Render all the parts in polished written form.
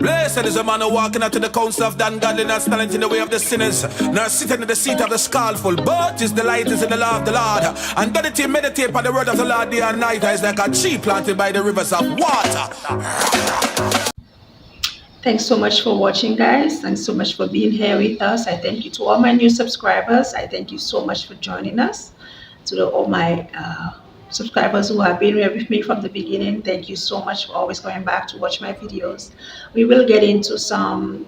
Blessed is a man who walking out to the counsel of the ungodly, not standing in the way of the sinners, nor sitting in the seat of the scornful, but his delight is in the law of the Lord. And meditate by the word of the Lord day and night, is like a tree planted by the rivers of water. Thanks so much for watching, guys. Thanks so much for being here with us. I thank you to all my new subscribers. I thank you so much for joining us. To all my subscribers who have been here with me from the beginning, thank you so much for always coming back to watch my videos. We will get into some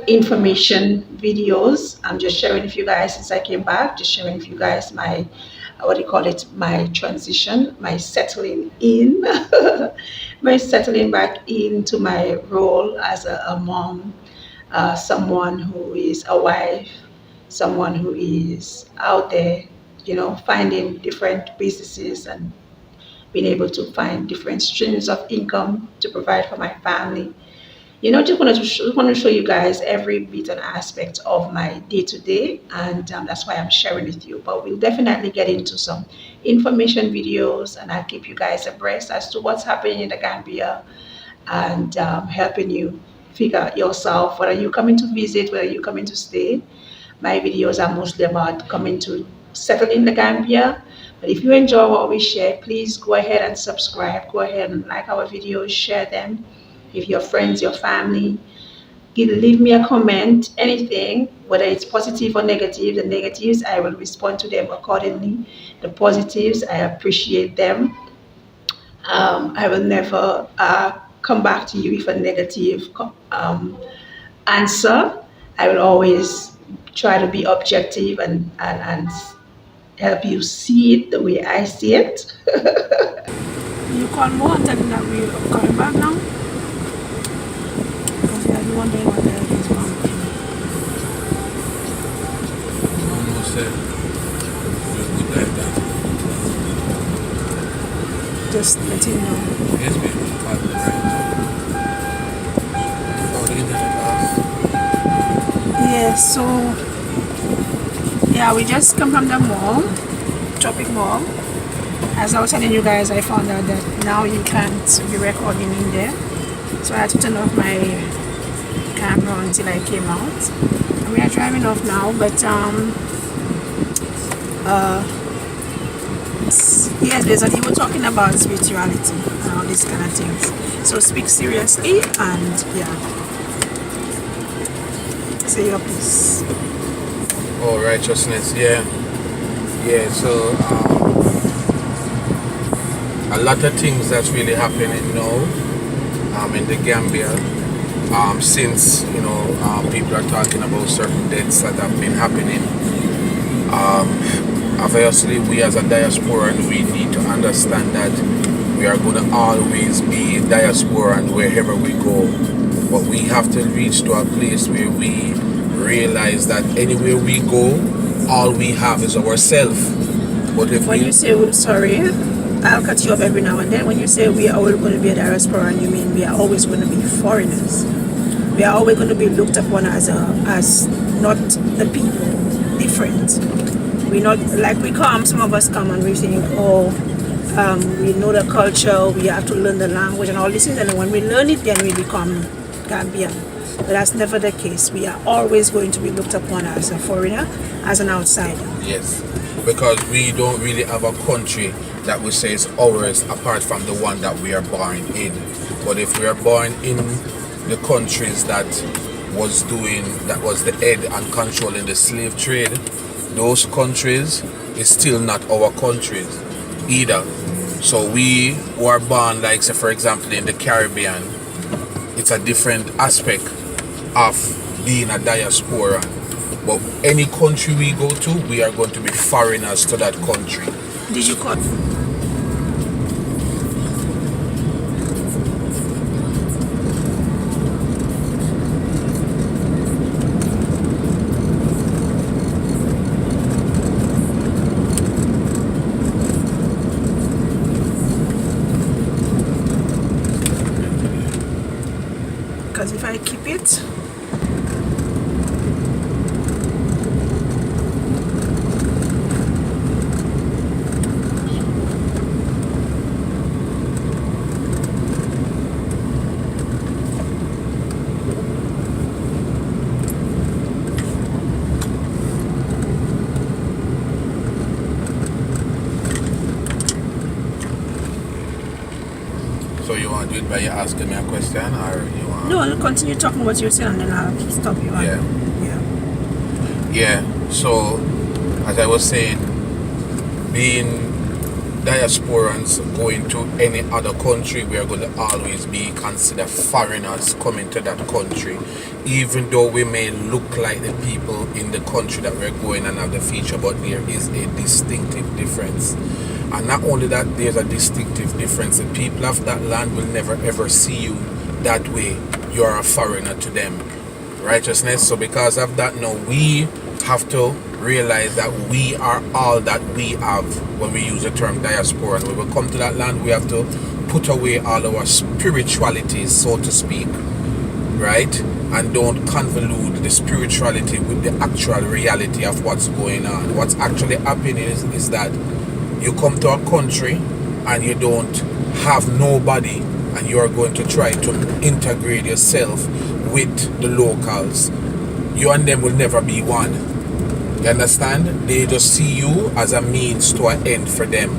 information videos. I'm just sharing with you guys since I came back, just sharing with you guys my what do you call it, my transition, my settling in my settling back into my role as a mom, someone who is a wife, someone who is out there, finding different businesses and being able to find different streams of income to provide for my family. Just want to show you guys every bit and aspect of my day to day, and that's why I'm sharing with you. But we'll definitely get into some information videos, and I'll keep you guys abreast as to what's happening in the Gambia, and helping you figure yourself whether you're coming to visit, whether you're coming to stay. My videos are mostly about coming to settle in the Gambia. But if you enjoy what we share, please go ahead and subscribe. Go ahead and like our videos, share them with your friends, your family. Leave me a comment, anything, whether it's positive or negative. The negatives, I will respond to them accordingly. The positives, I appreciate them. I will never come back to you with a negative answer. I will always try to be objective and help you see it the way I see it. You call more and tell them that we are coming back now? Because they are wondering what the hell is wrong with me. Almost there. Just good like that. Just let him know. Yes, baby. Father, right. Oh, the internet off. Yeah, so yeah, we just come from the mall, Tropic Mall. As I was telling you guys, I found out that now you can't be recording in there. So I had to turn off my camera until I came out. And we are driving off now, but yes, there's a people talking about spirituality and all these kind of things. So speak seriously and yeah. Say your piece. Oh, righteousness, yeah. Yeah, so a lot of things that's really happening now in the Gambia, since people are talking about certain deaths that have been happening. Obviously, we as a diaspora, and we need to understand that we are going to always be diaspora and wherever we go. But we have to reach to a place where we realize that anywhere we go, all we have is ourselves. But if when you say, sorry, I'll cut you off every now and then. When you say we are always going to be a diaspora, you mean we are always going to be foreigners. We are always going to be looked upon as not the people, different. We not like we come. Some of us come and we think, we know the culture. We have to learn the language and all this, and when we learn it, then we become Gambian. But that's never the case. We are always going to be looked upon as a foreigner, as an outsider. Yes, because we don't really have a country that we say is ours apart from the one that we are born in. But if we are born in the countries that was the head and controlling the slave trade, those countries is still not our countries either. So we who are born, like say for example in the Caribbean, it's a different aspect of being a diaspora. But any country we go to, we are going to be foreigners to that country. Did you cut? Because if I keep it, Are you asking me a question or you want? No, continue talking what you're saying and then I'll stop you. Yeah. Yeah. Yeah. So, as I was saying, being diasporans going to any other country, we are going to always be considered foreigners coming to that country, even though we may look like the people in the country that we're going and have the feature, but there is a distinctive difference. And not only that, there's a distinctive difference. The people of that land will never ever see you that way. You're a foreigner to them. Righteousness. So because of that, now we have to realize that we are all that we have when we use the term diaspora. And when we come to that land, we have to put away all our spiritualities, so to speak, right? And don't convolute the spirituality with the actual reality of what's going on. What's actually happening is that you come to a country and you don't have nobody, and you are going to try to integrate yourself with the locals. You and them will never be one. You understand? They just see you as a means to an end for them.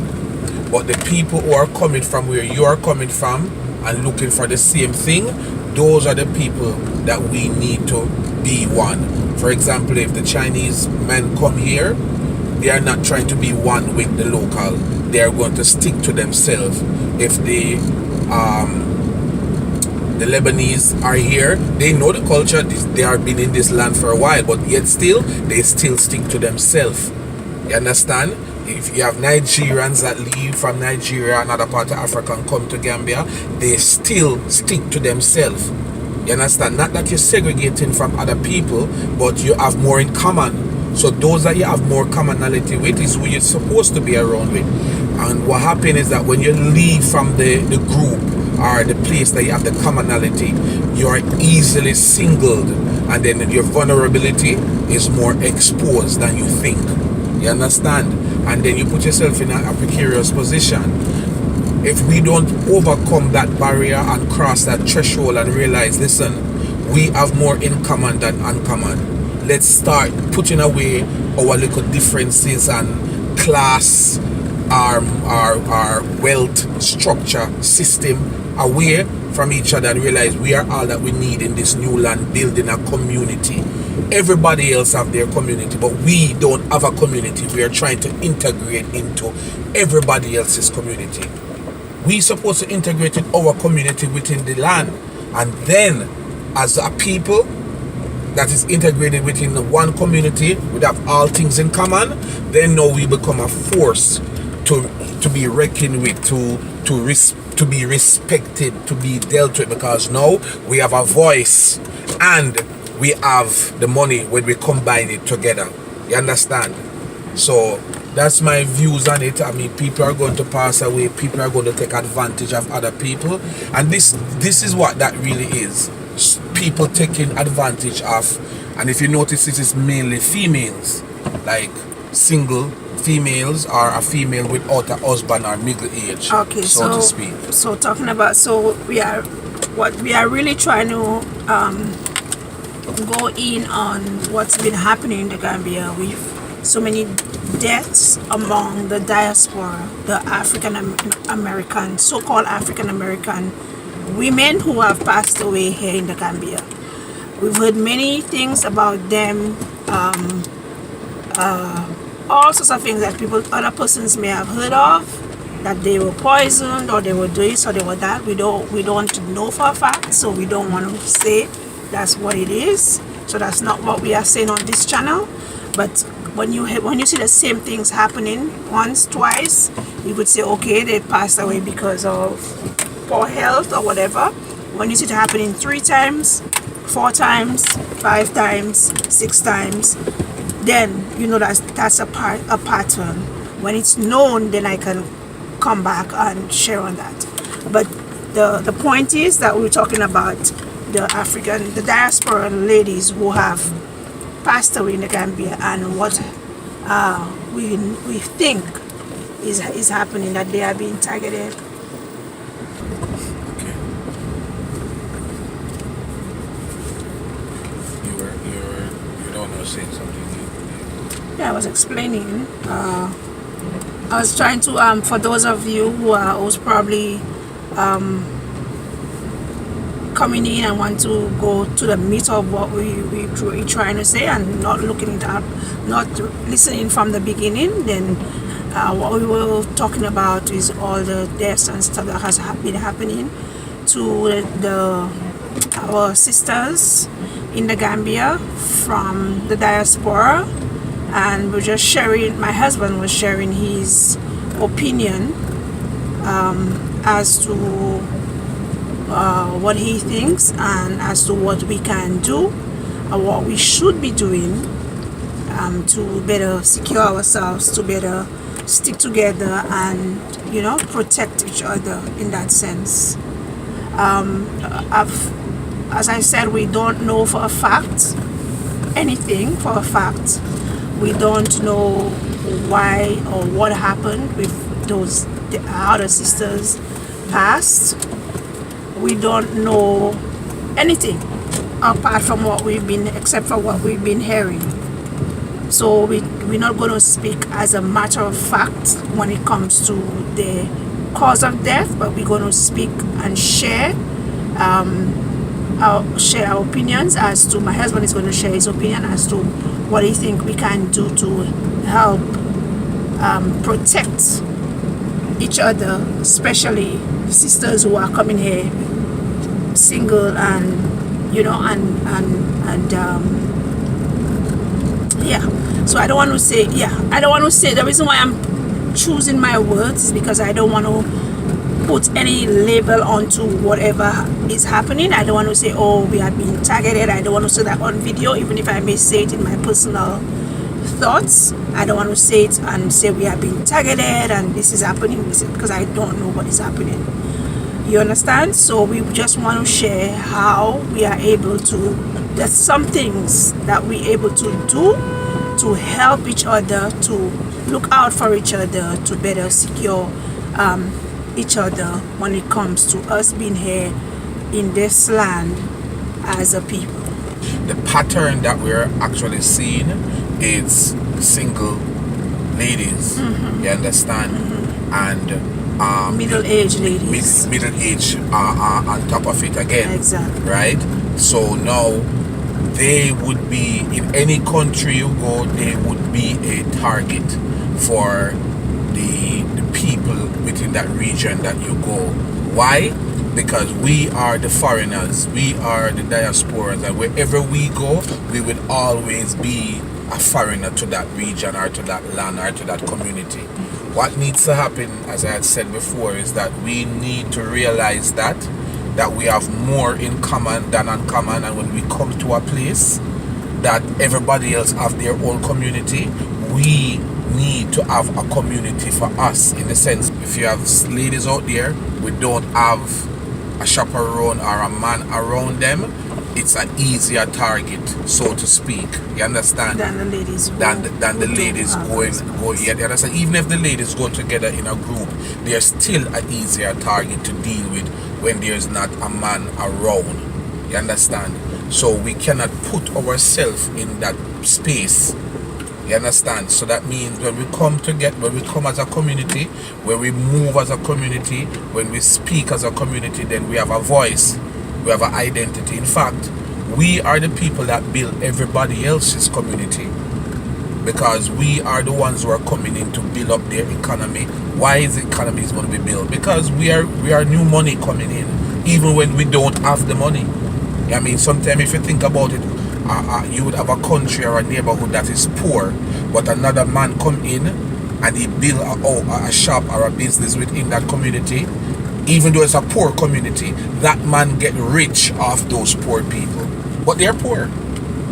But the people who are coming from where you are coming from and looking for the same thing, those are the people that we need to be one. For example, if the Chinese men come here, they are not trying to be one with the local. They are going to stick to themselves. If the Lebanese are here, they know the culture, they have been in this land for a while, but yet still, they still stick to themselves. You understand? If you have Nigerians that leave from Nigeria, another part of Africa, and come to Gambia, they still stick to themselves. You understand? Not that you're segregating from other people, but you have more in common. So those that you have more commonality with is who you're supposed to be around with. And what happens is that when you leave from the group or the place that you have the commonality, you are easily singled, and then your vulnerability is more exposed than you think. You understand? And then you put yourself in a precarious position. If we don't overcome that barrier and cross that threshold and realize, listen, we have more in common than uncommon. Let's start putting away our little differences and class, our wealth structure system away from each other and realize we are all that we need in this new land, building a community. Everybody else have their community, but we don't have a community. We are trying to integrate into everybody else's community. We supposed to integrate in our community within the land, and then as a people that is integrated within the one community, we have all things in common. Then now we become a force to be reckoned with, to be respected, to be dealt with, because now we have a voice and we have the money when we combine it together. You understand? So that's my views on it. I mean, people are going to pass away, people are going to take advantage of other people, and this is what that really is. People taking advantage of. And if you notice, it is mainly females, like single females or a female without a husband or middle age, okay, so to speak. So talking about, so we are really trying to go in on what's been happening in the Gambia with so many deaths among the diaspora, the African American, so-called African American women who have passed away here in the Gambia. We've heard many things about them, all sorts of things that other persons may have heard of, that they were poisoned or they were this or they were that. We don't know for a fact, so we don't want to say that's what it is. So that's not what we are saying on this channel. But when you see the same things happening once, twice, you could say, okay, they passed away because of poor health or whatever. When you see it happening 3 times, 4 times, 5 times, 6 times, then you know that's a pattern. When it's known, then I can come back and share on that. But the point is that we're talking about the diaspora ladies who have passed away in the Gambia, and what we think is happening, that they are being targeted. Okay. You don't know, saying something. Yeah, I was explaining. I was trying to for those of you who's probably coming in and want to go to the meat of what we're trying to say and not looking it up, not listening from the beginning, then what we were talking about is all the deaths and stuff that has been happening to our sisters in the Gambia from the diaspora. And we're just sharing, my husband was sharing his opinion as to what he thinks and as to what we can do and what we should be doing to better secure ourselves, to better stick together and, you know, protect each other in that sense. As I said, we don't know for a fact anything for a fact. We don't know why or what happened with those other sisters passed. We don't know anything apart from what we've been, except for what we've been hearing. So we're not going to speak as a matter of fact when it comes to the cause of death, but we're going to speak and share our opinions as to, my husband is going to share his opinion as to what he think we can do to help protect each other, especially the sisters who are coming here single and, you know, and yeah. So I don't want to say, the reason why I'm choosing my words is because I don't want to put any label onto whatever is happening. I don't want to say, oh, we are being targeted. I don't want to say that on video, even if I may say it in my personal thoughts. I don't want to say it and say we are being targeted and this is happening, because I don't know what is happening. You understand? So we just want to share how we are able to, there's some things that we're able to do to help each other, to look out for each other, to better secure each other when it comes to us being here in this land as a people. The pattern that we're actually seeing is single ladies, you understand, and middle-aged ladies, middle-aged on top of it again. Exactly. Right? So now they would be, in any country you go, they would be a target for the people within that region that you go. Why? Because we are the foreigners, we are the diasporas, and wherever we go, we will always be a foreigner to that region or to that land or to that community. What needs to happen, as I had said before, is that we need to realize that we have more in common than uncommon, and when we come to a place that everybody else have their own community, we need to have a community for us, in the sense, if you have ladies out there, we don't have a chaperone or a man around them, it's an easier target, so to speak. You understand? Than the ladies going. Yeah, you understand? Even if the ladies go together in a group, they're still an easier target to deal with when there's not a man around. You understand? So we cannot put ourselves in that space. You understand? So that means when we come together, when we come as a community, when we move as a community, when we speak as a community, then we have a voice, we have an identity. In fact, we are the people that build everybody else's community, because we are the ones who are coming in to build up their economy. Why is the economy is going to be built? Because we are new money coming in, even when we don't have the money. I mean, sometimes if you think about it, you would have a country or a neighborhood that is poor, but another man come in and he build a shop or a business within that community. Even though it's a poor community, that man get rich off those poor people, but they're poor.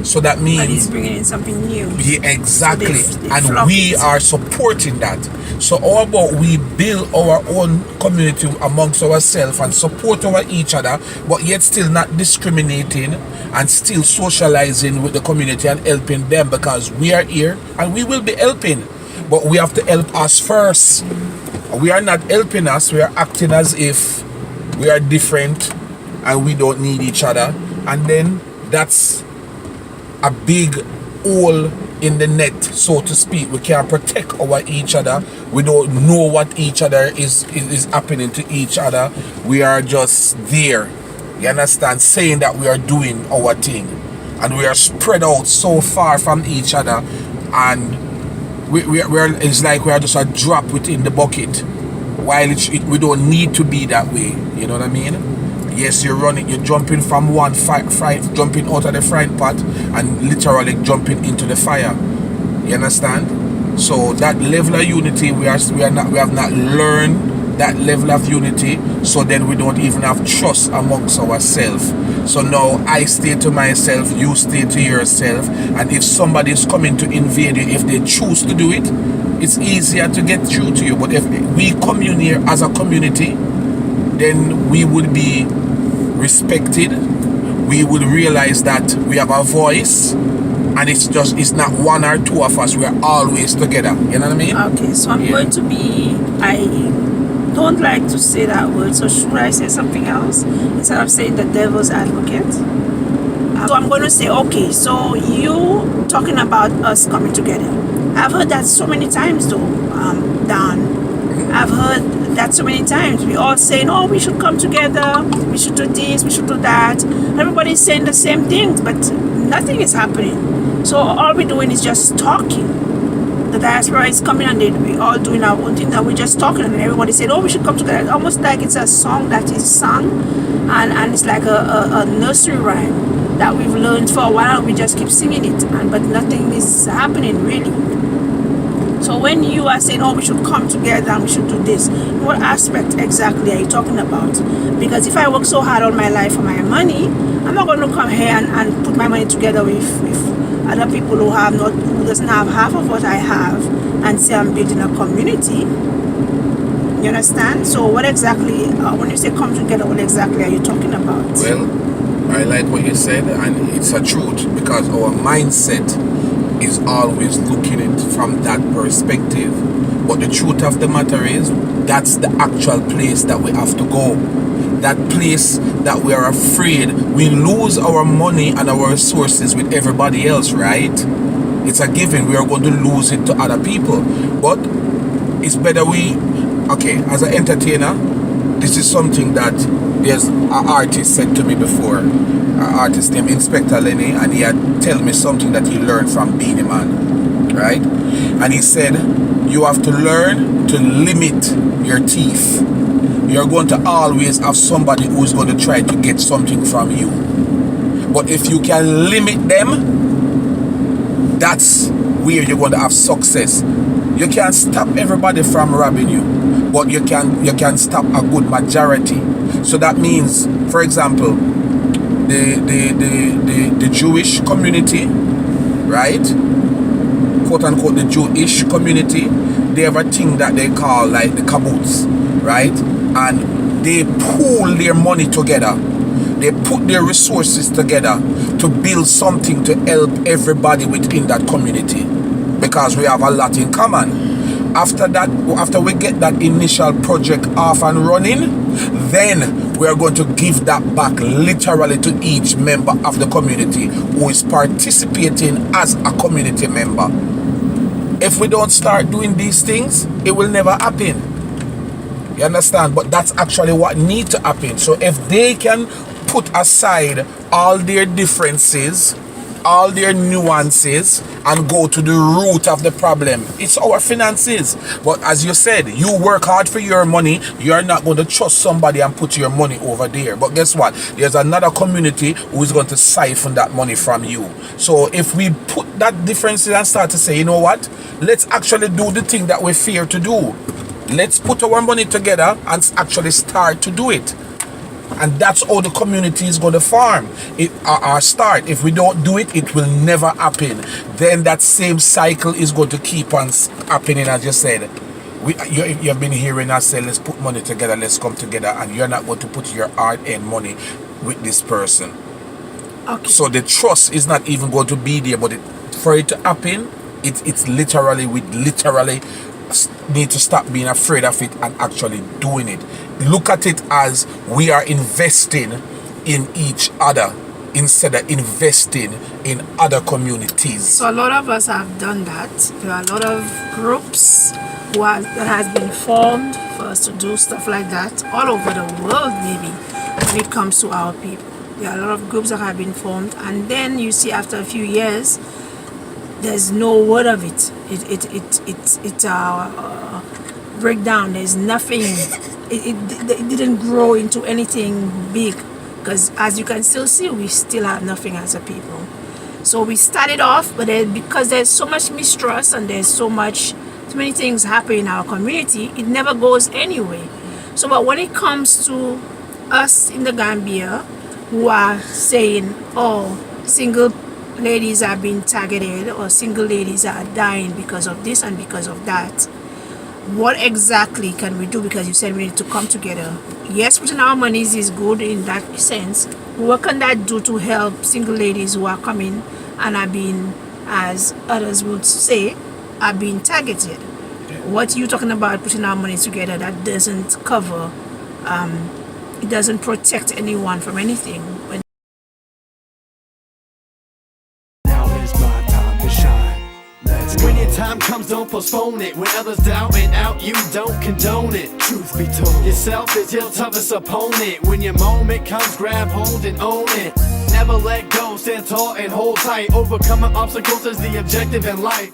So that means, but he's bringing in something new. Yeah, exactly. So they and we are supporting that. So how about we build our own community amongst ourselves and support each other, but yet still not discriminating and still socializing with the community and helping them, because we are here and we will be helping, but we have to help us first. We are not helping us, we are acting as if we are different and we don't need each other, and then that's a big hole in the net, so to speak. We can't protect each other. We don't know what each other is happening to each other. We are just there You understand? Saying that we are doing our thing, and we are spread out so far from each other, and we're it's like we are just a drop within the bucket, while we don't need to be that way. You know what I mean? Yes, you're running, you're jumping from one jumping out of the frying pot and literally jumping into the fire. You understand? So that level of unity, we have not learned that level of unity. So then we don't even have trust amongst ourselves. So now I stay to myself, you stay to yourself, and if somebody is coming to invade you, if they choose to do it, it's easier to get through to you. But if we commune here as a community, then we would be respected. We would realize that we have a voice, and it's not one or two of us. We're always together. You know what I mean? Okay, so I'm going to be, I don't like to say that word, so should I say something else instead of saying the devil's advocate? So I'm going to say, okay, so you talking about us coming together. I've heard that so many times though, Dan. I've heard that so many times. We all saying, oh, we should come together, we should do this, we should do that. Everybody's saying the same things, but nothing is happening. So all we're doing is just talking. The diaspora is coming and we all doing our own thing, and we're just talking, and everybody said, oh, we should come together. It's almost like it's a song that is sung, and it's like a nursery rhyme that we've learned for a while, and we just keep singing it, but nothing is happening really. So when you are saying, oh, we should come together and we should do this, what aspect exactly are you talking about? Because if I work so hard all my life for my money, I'm not going to come here and put my money together with other people who doesn't have half of what I have, and say I'm building a community. You understand? So what exactly, when you say come together, what exactly are you talking about? Well, I like what you said, and it's a truth, because our mindset is always looking at it from that perspective. But the truth of the matter is, that's the actual place that we have to go. That place that we are afraid we lose our money and our resources with everybody else, right? It's a given, we are going to lose it to other people. But it's better okay, as an entertainer, this is something that there's an artist said to me before, an artist named Inspector Lenny, and he had tell me something that he learned from Beanie Man, right? And he said, you have to learn to limit your teeth. You're going to always have somebody who's going to try to get something from you. But if you can limit them, that's where you're going to have success. You can't stop everybody from robbing you, but you can stop a good majority. So that means, for example, the Jewish community, right? Quote unquote, the Jewish community, they have a thing that they call like the kibbutz, right? And they pool their money together. They put their resources together to build something to help everybody within that community, because we have a lot in common. After that, after we get that initial project off and running, then we are going to give that back literally to each member of the community who is participating as a community member. If we don't start doing these things, it will never happen. You understand? But that's actually what needs to happen. So if they can put aside all their differences, all their nuances, and go to the root of the problem, it's our finances. But as you said, you work hard for your money. You're not going to trust somebody and put your money over there. But guess what? There's another community who is going to siphon that money from you. So if we put that difference and start to say, you know what? Let's actually do the thing that we fear to do. Let's put our money together and actually start to do it. And that's how the community is going to form. Start. If we don't do it, it will never happen. Then that same cycle is going to keep on happening, as you said. You have been hearing us say, let's put money together, let's come together, and you're not going to put your hard-earned money with this person. Okay. So the trust is not even going to be there, but for it to happen, it's literally, we literally need to stop being afraid of it and actually doing it. Look at it as we are investing in each other instead of investing in other communities. So a lot of us have done that. There are a lot of groups that has been formed for us to do stuff like that all over the world maybe. when it comes to our people. There are a lot of groups that have been formed, and then you see after a few years, there's no word of it. It break down. There's nothing. It didn't grow into anything big, because as you can still see, we still have nothing as a people. So we started off, but then because there's so much mistrust and there's too many things happen in our community, it never goes anywhere. So, but when it comes to us in the Gambia who are saying, oh, single ladies are being targeted or single ladies are dying because of this and because of that, what exactly can we do? Because you said we need to come together. Yes, putting our monies is good in that sense. What can that do to help single ladies who are coming and are being, as others would say, are being targeted? What you talking about putting our money together, that doesn't cover, it doesn't protect anyone from anything. Now is my time to shine. When your time comes, don't postpone it. When others doubting out, you don't condone it. Truth be told, yourself is your toughest opponent. When your moment comes, grab hold and own it. Never let go, stand tall and hold tight. Overcoming obstacles is the objective in life.